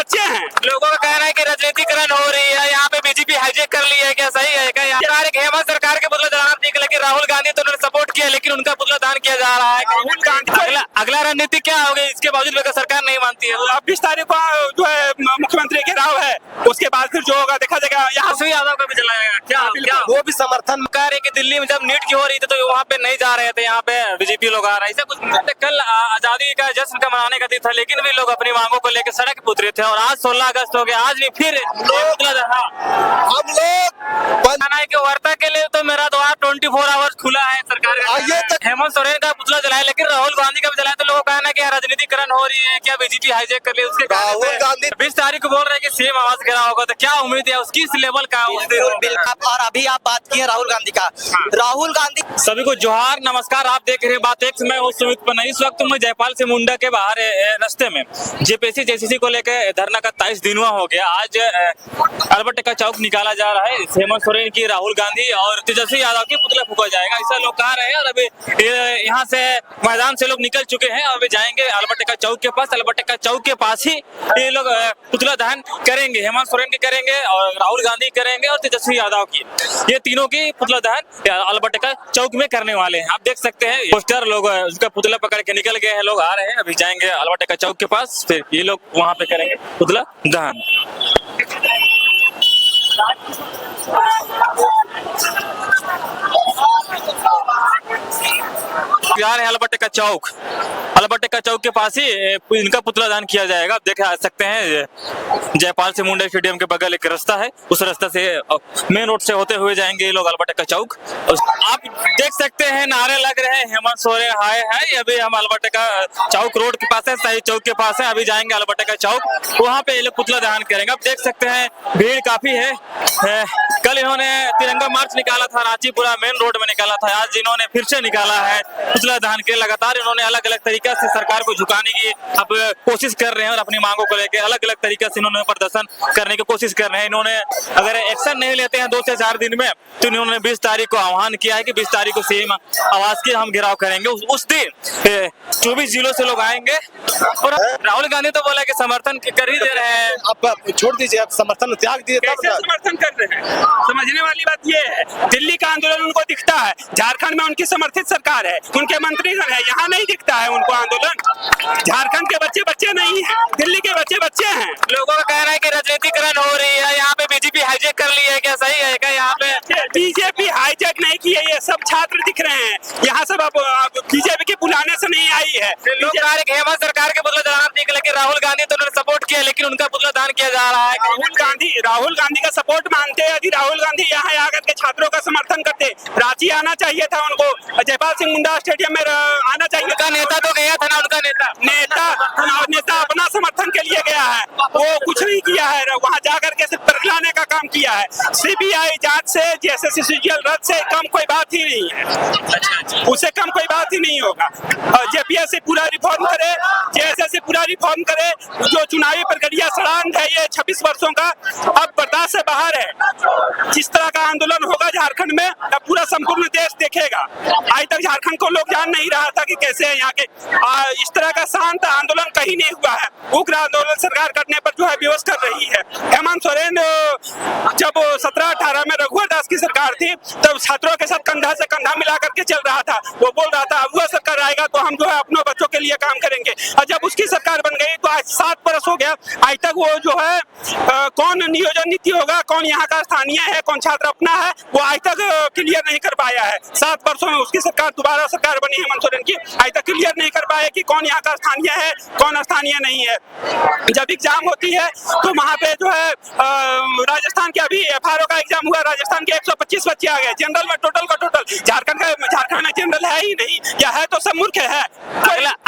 बच्चे हैं। लोगों का कहना है कि राजनीतिकरण हो रही है, यहाँ पे बीजेपी हाईजेक कर ली है, क्या सही है क्या? हेमंत सरकार के पुतला दहन देख, लेकिन राहुल गांधी तो उन्होंने सपोर्ट किया, लेकिन उनका पुतला दहन किया जा रहा है। राहुल गांधी अगला रणनीति क्या होगी, इसके बावजूद भी सरकार नहीं मानती है? 20 तारीख को जो है मुख्यमंत्री घेराव है, उसके बाद फिर जो होगा देखा जाएगा। यहाँ तेजस्वी यादव का भी जलाएगा क्या? वो भी समर्थन कह रहे कि दिल्ली में जब नीट की हो रही थी तो वहाँ पे नहीं जा रहे थे, यहाँ पे बीजेपी लोग आ रहे हैं। कुछ कल आजादी का जश्न का मनाने का दिन था, लेकिन भी लोग अपनी मांगों को लेकर सड़क पे उतरे थे, और आज 16 अगस्त हो गया, आज भी फिर हम लोग कहना है कि वार्ता के लिए तो मेरा द्वार 24 आवर्स खुला है सरकार का। ये तक हेमंत सोरेन का पुतला जलाया, लेकिन राहुल गांधी का भी जलाया, तो लोगों का कहना है कि राजनीतिकरण हो रही है, क्या बीजेपी हाईजेक कर ली? उसके राहुल गांधी 20 तारीख को बोल रहे हैं कि सीएम आवाज गिरा होगा, तो क्या उम्मीद है उसकी इस लेवल का? और अभी आप बात किए राहुल गांधी का, राहुल गांधी सभी को जोहार नमस्कार। आप देख रहे हैं बात एक, मैं हूं सुमित पन्ना। इस वक्त मैं जयपाल से मुंडा के बाहर रास्ते में जेपीएससी जेसीसी को लेकर धरना का 23 दिनवा हो गया। आज अल्बर्ट का चौक निकाला जा रहा है, हेमंत सोरेन की, राहुल गांधी और तेजस्वी यादव की पुतला फूका जाएगा, ऐसा लोग कह रहे हैं। और अभी यहाँ से मैदान से लोग निकल चुके हैं, अभी जाएंगे अल्बर्ट का चौक के पास। अल्बर्ट का चौक के पास ही ये लोग पुतला दहन करेंगे, हेमंत सोरेन की करेंगे और राहुल गांधी करेंगे और तेजस्वी यादव की, ये तीनों की पुतला दहन अल्बर्ट का चौक में करने वाले हैं। आप देख सकते हैं पोस्टर, लोग उसका पुतला पकड़ के निकल गए हैं, लोग आ रहे हैं, अभी जाएंगे अल्बर्ट का चौक के पास, फिर ये लोग वहां पे करेंगे पुतला दहन। यार अल्बर्ट का चौक, अल्बर्ट का चौक के पास ही इनका पुतला दान किया जाएगा। आप देख सकते हैं जयपाल से मुंडा स्टेडियम के बगल एक रास्ता है, उस रास्ते से मेन रोड से होते हुए जाएंगे ये लोग अल्बर्ट का चौक। आप देख सकते हैं नारे लग रहे हैं, हेमंत सोरेन हाय है। अभी हम अल्बर्ट का चौक रोड के पास है, सही चौक के पास है, अभी जाएंगे अल्बर्ट का चौक, वहाँ पे ये लोग पुतला दहन करेंगे। आप देख सकते हैं भीड़ काफी है। कल इन्होंने तिरंगा मार्च निकाला था, रांची पूरा मेन रोड में निकाला था, आज इन्होंने फिर से निकाला है पुतला दहन के। लगातार इन्होंने अलग अलग तरीके से सरकार को झुकाने की अब कोशिश कर रहे हैं और अपनी मांगों को लेकर अलग अलग तरीके से इन्होंने प्रदर्शन करने की कोशिश कर रहे हैं। इन्होंने अगर एक्शन नहीं लेते हैं 2 से 4 दिन में, तो इन्होंने 20 तारीख को आह्वान किया है कि 20 तारीख को सीएम आवास की हम घेराव करेंगे। उस दिन 24 जिलों से लोग आएंगे। और राहुल गांधी तो बोला कि समर्थन कर ही दे रहे हैं। आप छोड़ दीजिए, आप समर्थन त्याग दीजिए। कैसे समर्थन कर रहे हैं? समझने वाली बात ये है, दिल्ली का आंदोलन उनको दिखता है, झारखंड में उनकी समर्थित सरकार है, उनके मंत्रीगण है, यहाँ नहीं दिखता है उनको आंदोलन। झारखंड के बच्चे बच्चे नहीं है, दिल्ली के बच्चे बच्चे हैं। लोगों का कहना है कि राजनीतिकरण हो रही है, यहाँ पे बीजेपी हाईजेक कर ली है, क्या सही है क्या? यहाँ पे बीजेपी हाईजेक नहीं की है, ये सब छात्र दिख रहे हैं यहाँ सब। अब बीजेपी के बुलाने से नहीं आई है। लोग कह रहे हैं कि हेमंत सरकार के पुतला दहन देख, लेकिन राहुल गांधी तो उन्होंने सपोर्ट किया, लेकिन उनका पुतला दहन किया जा रहा है। राहुल गांधी का सपोर्ट मानते हैं। यदि राहुल गांधी यहाँ आकर के छात्रों का समर्थन करते, रांची आना चाहिए था उनको, जयपाल सिंह मुंडा स्टेडियम में आना चाहिए। उनका नेता तो गया था ना, उनका नेता अपना समर्थन के लिए गया है, वो कुछ नहीं किया है, वहाँ जाकर के सिर्फ बरगलाने का काम किया है। सीबीआई जांच से, जेएसएससी रद्द से कम कोई बात ही नहीं है, उससे कम कोई बात ही नहीं होगा। जेपीएससी पूरा रिफॉर्म करे, जेएसएससी पूरा रिफॉर्म करे। जो चुनावी प्रक्रिया सड़ांध है ये 26 वर्षों का, अब बर्दाश्त से बाहर है। जिस तरह का आंदोलन होगा झारखंड में, अब पूरा संपूर्ण देश देखेगा। आज तक झारखंड को लोग जान नहीं रहा था कि कैसे है यहाँ के। इस तरह का शांत आंदोलन कहीं नहीं हुआ है। उग्र आंदोलन सरकार करने पर जो है विवश कर रही है। हेमंत सोरेन जब 17-18 में रघुवर दास की सरकार थी, तब छात्रों के साथ कंधा से कंधा मिला करके चल रहा था। वो बोल रहा था अब वह सरकार आएगा तो हम जो है अपने बच्चों के लिए काम करेंगे। और जब उसकी सरकार बन गई तो आज 7 बरस हो गया, आज तक वो जो है कौन नियोजन नीति होगा, कौन यहाँ का स्थानीय है, कौन छात्र अपना है, वो आज तक क्लियर नहीं कर पाया है। 7 वर्षों में उसकी सरकार, दोबारा सरकार बनी हेमंत सोरेन की, आज तक क्लियर नहीं कर पाया कि कौन यहाँ का स्थानीय है, कौन स्थानीय नहीं है। जब एग्जाम होती है तो वहाँ पे जो है राजस्थान के, अभी एफआरओ का एग्जाम हुआ, राजस्थान के 125 बच्चे आ गए जनरल में, टोटल का टोटल। झारखंड में जनरल है ही नहीं, या है तो सब मूर्ख है।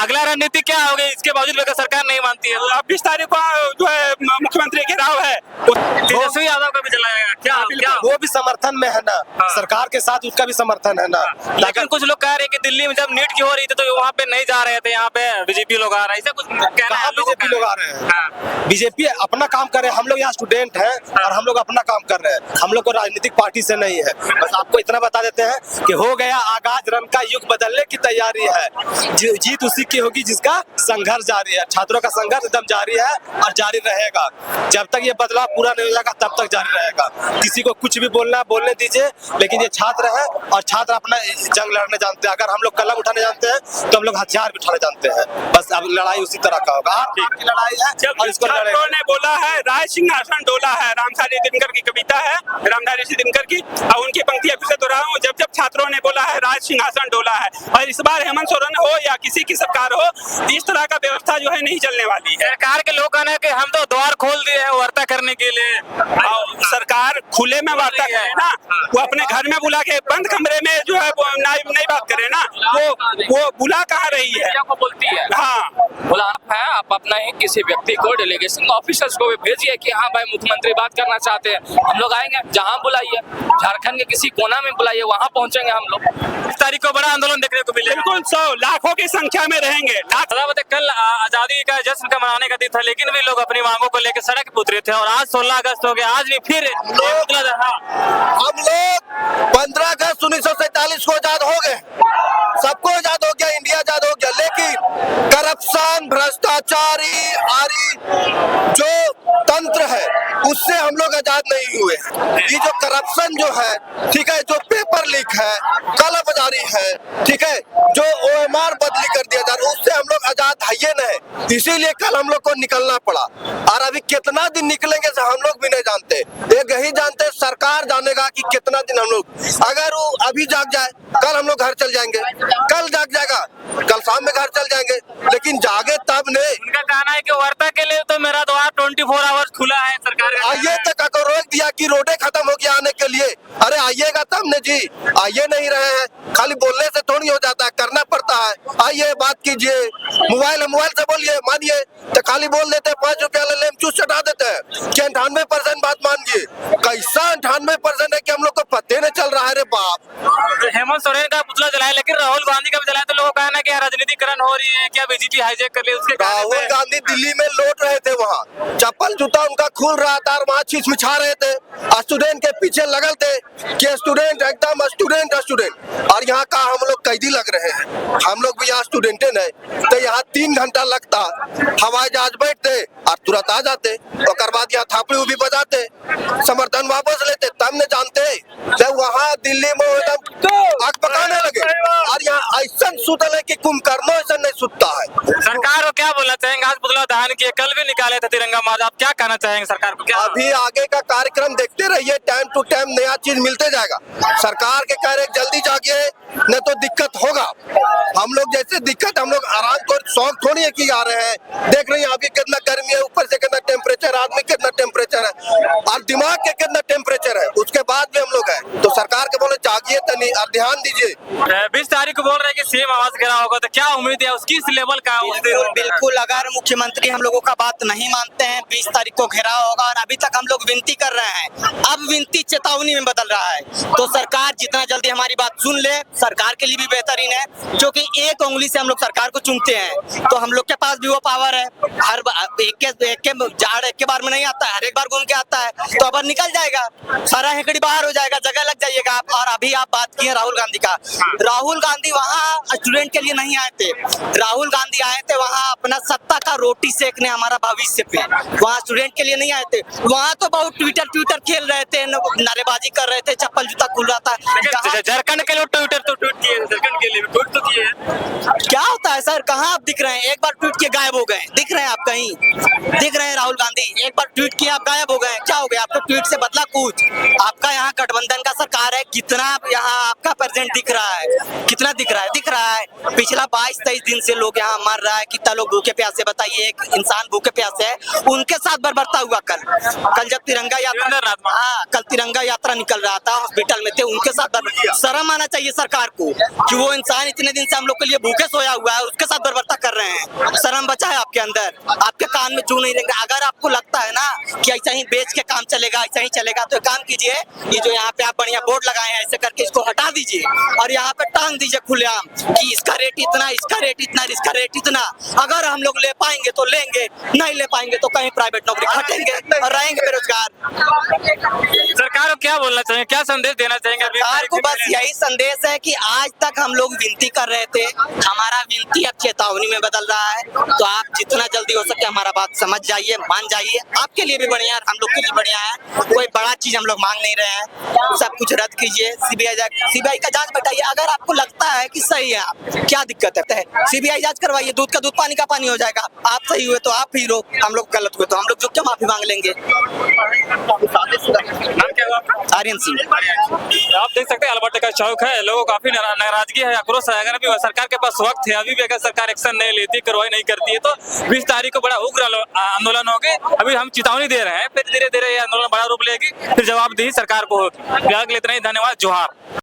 अगला रणनीति क्या होगी, इसके बावजूद भी सरकार नहीं मानती है? 20 तारीख को जो है मुख्यमंत्री घेराव है, तेजस्वी यादव का भी जलाएगा क्या? वो भी समर्थन में है ना, सरकार के साथ उसका भी समर्थन है ना। लेकिन कुछ लोग कह रहे हैं कि दिल्ली में जब नीट की हो रही थी तो वहाँ पे नहीं जा रहे थे, यहाँ पे बीजेपी लोग आ रहे हैं, ऐसा कुछ कहना है लोगों बीजेपी लोग आ रहे हैं? बीजेपी अपना काम कर रहे हैं, हम लोग यहाँ स्टूडेंट हैं और हम लोग अपना काम कर रहे हैं, हम लोग को राजनीतिक पार्टी से नहीं है। बस आपको इतना बता देते हैं कि हो गया आगाज, रंग का युग बदलने की तैयारी है, जीत उसी की होगी जिसका संघर्ष जारी है। छात्रों का संघर्ष एकदम जारी है और जारी रहेगा, जब तक ये बदलाव पूरा नहीं हो जाएगा तब तक जारी रहेगा। किसी को कुछ भी बोलना बोलने दीजिए, लेकिन ये छात्र है और छात्र अपना जंग लड़ने जानते हैं। अगर हम लोग कलम उठाने जानते हैं तो हम लोग हथियार भी उठाने जानते हैं। बस अब लड़ाई उसी तरह का होगा, आपकी लड़ाई है जब और इसको छात्रों ने बोला है राज सिंहासन डोला है, रामधारी दिनकर की कविता है, रामधारी सिंह दिनकर की, और उनकी पंक्तियां फिर से दोहरा हूँ, जब जब छात्रों ने बोला है राज सिंहासन डोला है। और इस बार हेमंत सोरेन हो या किसी की सरकार हो, इस तरह का व्यवस्था जो है नहीं चलने वाली है। सरकार के लोग कहना है कि हम तो द्वार खोल दिए हैं वार्ता करने के लिए। और सरकार खुले में वार्ता करे ना, वो अपने घर में बुला के बंद कमरे में जो है वो नहीं बात करे ना, वो बुला कहाँ रही है, को बोलती है। हाँ बोला आप अपना ही किसी व्यक्ति को डेलीगेशन ऑफिसर्स को भी भेजिए कि हाँ भाई मुख्यमंत्री बात करना चाहते हैं, हम लोग आएंगे, जहाँ बुलाइए, झारखंड के किसी कोना में बुलाइए, वहाँ पहुँचेंगे हम लोग। इस तारीख को बड़ा आंदोलन देखने को मिलेगा, बिल्कुल 100 लाखों की संख्या में रहेंगे। कल आजादी का जश्न का मनाने का दिन था, लेकिन भी लोग अपनी मांगों को लेकर सड़क पर उतरे थे और आज 16 अगस्त हो गया, आज भी फिर हम लोग 15 अगस्त 1947 को आजाद हो गए, सबको आजाद हो गया, इंडिया आजाद हो गया, लेकिन करप्शन, भ्रष्टाचारी आरी जो तंत्र है उससे हम लोग आजाद नहीं हुए। ये जो करप्शन जो है, ठीक है, जो पेपर लीक है, कालाबाजारी है, ठीक है, जो OMR बदली कर दिया जा रहा है, उससे हम लोग आजाद है ये नहीं। इसीलिए कल हम लोग को निकलना पड़ा और अभी कितना दिन निकलेंगे से हम लोग भी नहीं जानते, एक यही जानते सरकार जानेगा कि कितना दिन हम लोग, अगर वो अभी जाग जाए कल हम लोग घर चल जाएंगे, कल जाग जाएगा कल शाम में घर चल जाएंगे, लेकिन जागे तब नहीं। उनका कहना है कि वार्ता के लिए तो मेरा द्वार 24 आवर्स खुला है, सरकार आइए तक को रोक दिया कि रोडे खत्म हो गया आने के लिए, अरे आइएगा तब ने जी, आइए नहीं रहे हैं, खाली बोलने से थोड़ी हो जाता है, करना पड़ता है। आइए बात कीजिए, मोबाइल से बोलिए, मानिए तो खाली बोल देते 5 रुपया ले लेम चूस चढ़ा देते हैं कि 98% बात मानिए, कैसा 98% है कि हम लोग को पते नहीं चल रहा है रे बाप। हेमंत सोरेन का पुतला जलाया, लेकिन राहुल गांधी का भी जलाया, तो लोगों का कहना है कि राजनीतिकरण हो रही है, क्या बीजेपी हाईजैक कर ली उसके। राहुल गांधी दिल्ली में लौट रहे थे, वहाँ चप्पल जूता उनका खुल रहा था और वहाँ छिछमिछा रहे थे, स्टूडेंट के पीछे लगल थे कि स्टूडेंट एकदम स्टूडेंट, और यहाँ का हम लोग कैदी लग रहे हैं, हम लोग भी यहाँ स्टूडेंट नहीं, तो यहाँ 3 घंटा लगता, हवाई जहाज बैठते और तुरंत आ जाते, और बाद यहाँ थापड़ी भी बजाते, समर्थन वापस लेते, तब न जानते जब वहाँ दिल्ली में एकदम आग पकाने लगे, और यहाँ ऐसा सुतल है कि कुंभकर्णों ऐसा नहीं सुतता है। सरकार को क्या बोलना चाहेंगे, आज पुतला दहन किए, कल भी निकाले थे तिरंगा मार्च, आप क्या कहना चाहेंगे सरकार को? क्या अभी आगे का कार्यक्रम देखते रहिए, टाइम टू टाइम नया चीज मिलते जाएगा। सरकार के कह रहे जल्दी जागिए न तो दिक्कत होगा, हम लोग जैसे दिक्कत, हम लोग आराम को शौक थोड़ी है कि आ रहे हैं, देख रहे हैं अभी कितना गर्मी है, ऊपर से कितना टेम्परेचर, आदमी कितना टेम्परेचर है और दिमाग के कितना टेम्परेचर है, उसके बाद भी हम लोग हैं। तो सरकार के बोले जागिए तनी और ध्यान दीजिए। 20 तारीख को बोल रहे हैं कि सीएम आवास गिरा होगा, तो क्या उम्मीद है उसकी, इस लेवल का? बिल्कुल, अगर मुख्यमंत्री हम लोगों का बात नहीं मानते हैं, 20 तारीख को घेराव होगा, और अभी तक हम लोग विनती कर रहे हैं, अब विनती चेतावनी में बदल रहा है। तो सरकार जितना जल्दी हमारी बात सुन ले, सरकार के लिए भी बेहतरीन है, जो कि एक उंगली से हम लोग सरकार को चुनते हैं, तो हम लोग के पास भी वो पावर है, हर एक के झाड़ एक के बार में नहीं आता है, हर एक बार घूम के आता है, तो अब निकल जाएगा, सारा हेकड़ी बाहर हो जाएगा, जगह लग जाइएगा आप। और अभी आप बात किए राहुल गांधी का, राहुल गांधी वहाँ स्टूडेंट के लिए नहीं आए थे, राहुल गांधी आए थे वहाँ अपना सत्ता का रोटी सेकने, हमारा भविष्य पे, वहाँ स्टूडेंट के लिए नहीं आए थे। वहाँ तो बहुत ट्विटर खेल रहे थे, नारेबाजी कर रहे थे, चप्पल जूता खुल रहा था। झारखंड के लिए ट्विटर तो ट्वीट किए, झारखंड के लिए ट्वीट तो किए, क्या होता है सर, कहाँ आप दिख रहे हैं? एक बार ट्वीट किए गायब हो गए, दिख रहे हैं आप कहीं? दिख रहे हैं राहुल गांधी? एक बार ट्वीट किए आप गायब हो गए, क्या हो गया? आपको ट्वीट से बदला कुछ? आपका यहाँ गठबंधन का सरकार है, कितना यहाँ आपका प्रेजेंट दिख रहा है, कितना दिख रहा है पिछला 22-23 दिन से लोग यहाँ मर रहा है, कितना लोग भूखे प्यासे, बताइए एक इंसान भूखे प्यासे है, उनके साथ बर्बरता हुआ कल जब तिरंगा यात्रा, हाँ कल तिरंगा यात्रा निकल रहा था, हॉस्पिटल में थे, उनके साथ शर्म आना चाहिए सरकार को कि वो इंसान इतने दिन से हम लोग के लिए भूखे सोया हुआ है, उसके साथ बर्बरता कर रहे हैं। शर्म बचा है आपके अंदर, आपके कान में चू नहीं रहेंगे। अगर आपको लगता है ना कि ऐसा ही बेच के काम चलेगा, ऐसा ही चलेगा, तो काम कीजिए, ये जो यहाँ पे आप बढ़िया बोर्ड लगाए हैं ऐसे करके इसको हटा दीजिए और यहाँ पे टांग दीजिए खुलेआम कि इसका रेट इतना, इसका रेट इतना, इसका रेट इतना। अगर हम लोग ले पाएंगे तो लेंगे, नहीं ले पाएंगे तो कहीं प्राइवेट नौकरी खटेंगे और रहेंगे बेरोजगार। सरकार को क्या बोलना चाहिए, क्या संदेश देना चाहेंगे? सरकार को बस यही संदेश है कि आज तक हम लोग विनती कर रहे थे, हमारा विनती अब चेतावनी में बदल रहा है, तो आप जितना जल्दी हो सके हमारा बात समझ जाइए, मान जाइए। आपके लिए भी बढ़िया है, हम लोग के लिए बढ़िया है, कोई बड़ा चीज हम लोग मांग नहीं रहे हैं, सब कुछ रद्द कीजिए, सीबीआई का जांच बैठाइए। अगर आपको लगता है कि सही है, आप क्या दिक्कत है, सीबीआई जांच करवाइए, दूध का दूध पानी का पानी हो जाएगा। आप सही हुए तो आप हीरो, हम लोग गलत हुए तो हम लोग जो क्या माफी मांग लेंगे। नाम क्या हुआ आपका? आर्यन सिंह। आप देख सकते हैं अल्बर्ट का चौक है, लोगों को काफी नाराजगी है, आक्रोश है। अगर अभी सरकार के पास वक्त है, अभी भी अगर सरकार एक्शन नहीं लेती, कार्रवाई नहीं करती है, तो 20 तारीख को बड़ा उग्र आंदोलन होगी। अभी हम चेतावनी दे रहे हैं, फिर धीरे धीरे ये आंदोलन बड़ा रूप लेगी, फिर जवाबदेही सरकार को होगी। फिलहाल के लिए इतना ही, धन्यवाद, जोहार।